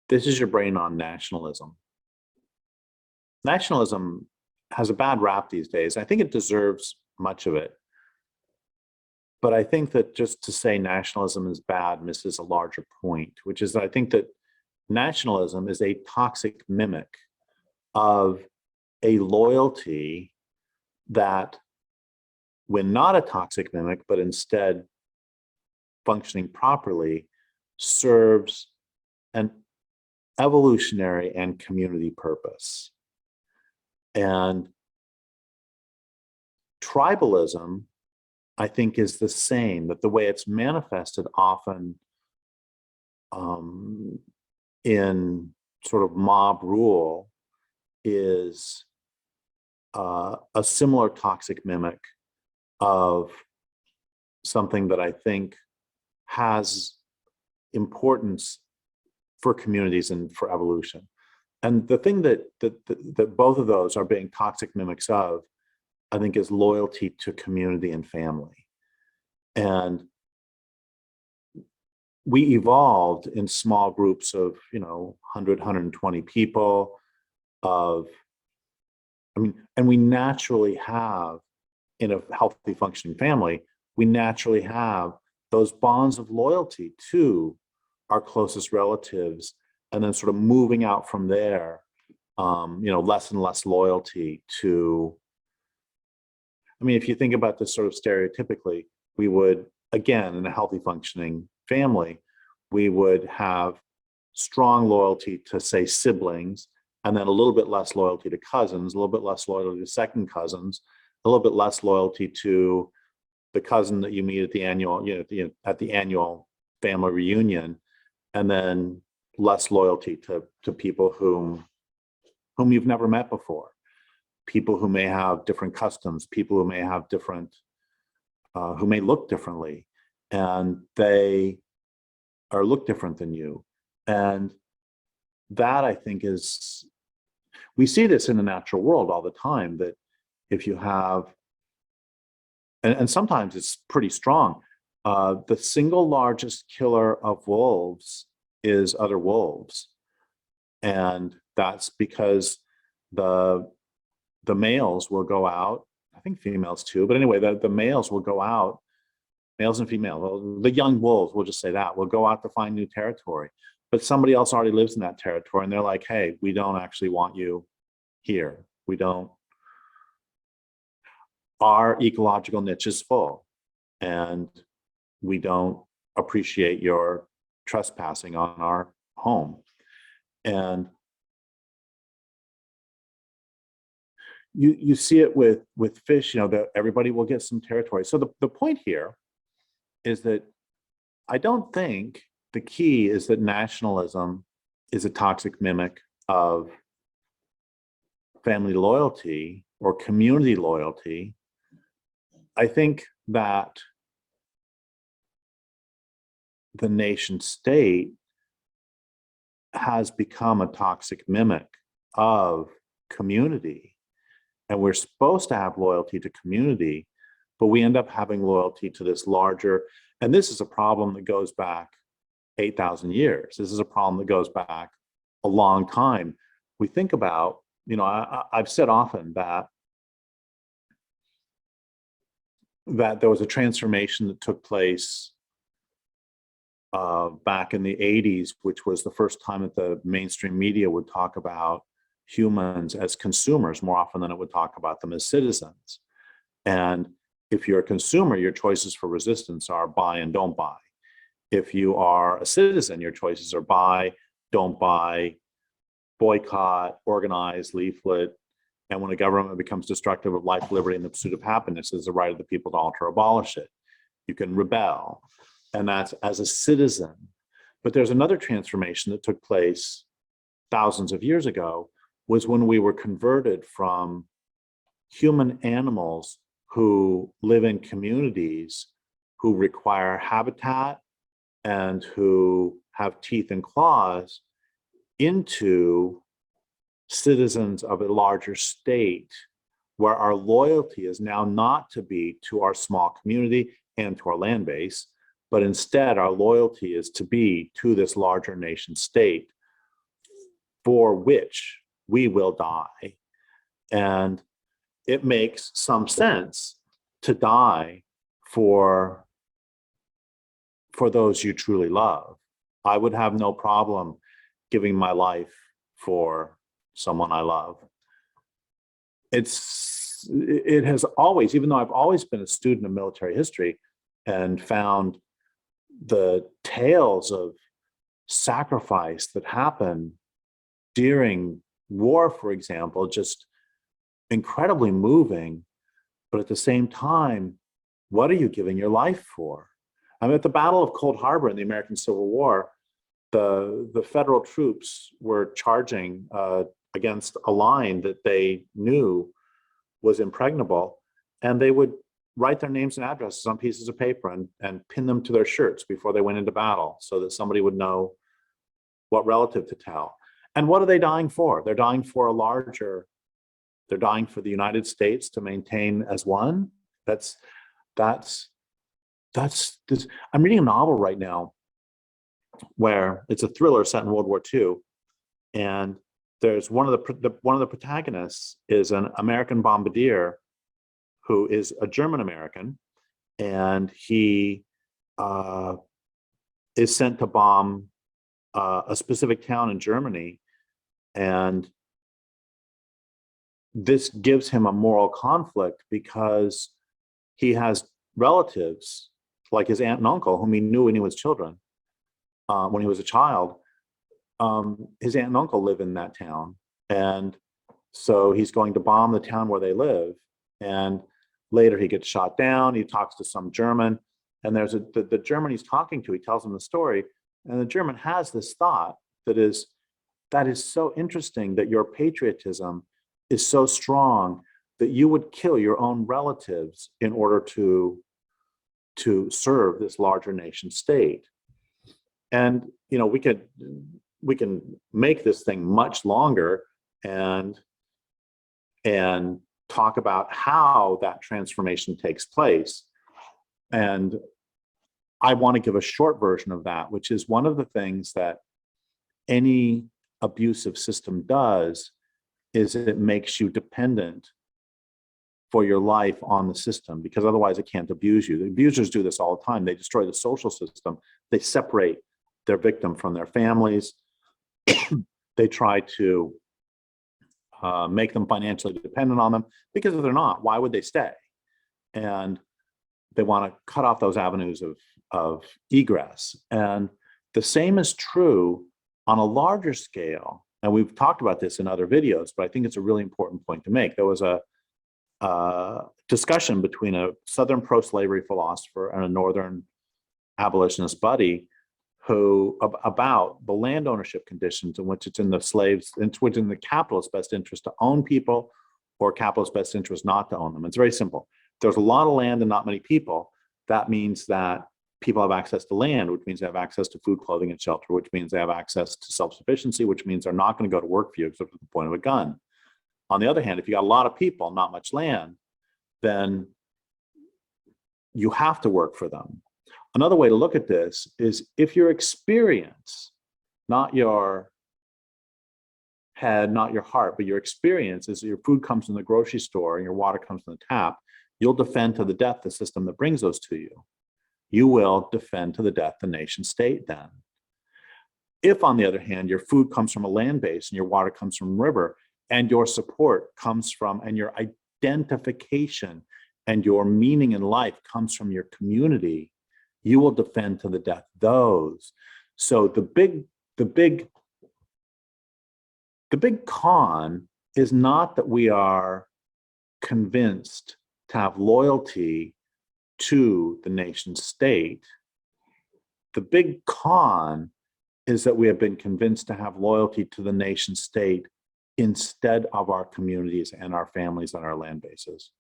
This is your brain on nationalism. Nationalism has a bad rap these days. I think it deserves much of it. But I think that just to say nationalism is bad misses a larger point, which is that I think that nationalism is a toxic mimic of a loyalty that, when not a toxic mimic, but instead functioning properly, serves an evolutionary and community purpose. And tribalism, I think, is the same, that the way it's manifested often in sort of mob rule is a similar toxic mimic of something that I think has importance for communities and for evolution. And the thing that both of those are being toxic mimics of, I think, is loyalty to community and family. And we evolved in small groups of, 100, 120 people and we naturally have, in a healthy functioning family, we naturally have those bonds of loyalty to our closest relatives, and then sort of moving out from there, less and less loyalty to, if you think about this sort of stereotypically, we would, again, in a healthy functioning family, we would have strong loyalty to, say, siblings, and then a little bit less loyalty to cousins, a little bit less loyalty to second cousins, a little bit less loyalty to the cousin that you meet at the annual family reunion, and then less loyalty to people whom you've never met before, people who may have different customs, people who may have different, who may look differently, and they are look different than you. And that, I think, is, we see this in the natural world all the time, that if you have, and sometimes it's pretty strong, the single largest killer of wolves is other wolves. And that's because the males will go out, I think females too, but anyway, the males will go out, males and females, well, the young wolves, we'll just say that, will go out to find new territory. But somebody else already lives in that territory, and they're like, hey, we don't actually want you here. We don't, our ecological niche is full, and we don't appreciate your trespassing on our home. And you see it with fish, that everybody will get some territory. So the point here is that I don't think the key is that nationalism is a toxic mimic of family loyalty or community loyalty. I think that the nation state has become a toxic mimic of community. And we're supposed to have loyalty to community, but we end up having loyalty to this larger, and this is a problem that goes back 8,000 years. This is a problem that goes back a long time. We think about, I've said often that there was a transformation that took place back in the 80s, which was the first time that the mainstream media would talk about humans as consumers more often than it would talk about them as citizens. And if you're a consumer, your choices for resistance are buy and don't buy. If you are a citizen, your choices are buy, don't buy, boycott, organize, leaflet. And when a government becomes destructive of life, liberty, and the pursuit of happiness, it's the right of the people to alter or abolish it. You can rebel, and that's as a citizen. But there's another transformation that took place thousands of years ago, was when we were converted from human animals who live in communities, who require habitat and who have teeth and claws, into citizens of a larger state where our loyalty is now not to be to our small community and to our land base, but instead our loyalty is to be to this larger nation state for which we will die. And it makes some sense to die for those you truly love. I would have no problem giving my life for someone I love. It has always, even though I've always been a student of military history and found the tales of sacrifice that happen during war, for example, just incredibly moving. But at the same time, what are you giving your life for? I mean, at the Battle of Cold Harbor in the American Civil War, the federal troops were charging against a line that they knew was impregnable, and they would write their names and addresses on pieces of paper and pin them to their shirts before they went into battle so that somebody would know what relative to tell. And what are they dying for? They're dying for a larger, they're dying for the United States to maintain as one. That's this. I'm reading a novel right now where it's a thriller set in World War II, and there's one of the protagonists is an American bombardier who is a German American, and he is sent to bomb a specific town in Germany, and this gives him a moral conflict because he has relatives like his aunt and uncle whom he knew when he was children, when he was a child. His aunt and uncle live in that town, and so he's going to bomb the town where they live. And later he gets shot down. He talks to some German, and there's the German he's talking to, he tells him the story, and the German has this thought that is so interesting, that your patriotism is so strong that you would kill your own relatives in order to serve this larger nation state. And you know, we can make this thing much longer and talk about how that transformation takes place. And I want to give a short version of that, which is one of the things that any abusive system does is it makes you dependent for your life on the system, because otherwise it can't abuse you. The abusers do this all the time. They destroy the social system. They separate their victim from their families. They try to make them financially dependent on them, because if they're not, why would they stay? And they want to cut off those avenues of egress. And the same is true on a larger scale. And we've talked about this in other videos, but I think it's a really important point to make. There was a discussion between a Southern pro-slavery philosopher and a Northern abolitionist buddy about the land ownership conditions in which it's in the capitalist's best interest to own people, or capitalist's best interest not to own them. It's very simple. There's a lot of land and not many people. That means that people have access to land, which means they have access to food, clothing, and shelter, which means they have access to self-sufficiency, which means they're not going to go to work for you except at the point of a gun. On the other hand, if you got a lot of people, not much land, then you have to work for them. Another way to look at this is, if your experience, not your head, not your heart, but your experience is that your food comes from the grocery store and your water comes from the tap, you'll defend to the death the system that brings those to you. You will defend to the death the nation state then. If, on the other hand, your food comes from a land base and your water comes from a river, and your support comes from, and your identification and your meaning in life comes from your community, you will defend to the death those. So the big con is not that we are convinced to have loyalty to the nation state. The big con is that we have been convinced to have loyalty to the nation state instead of our communities and our families and our land bases.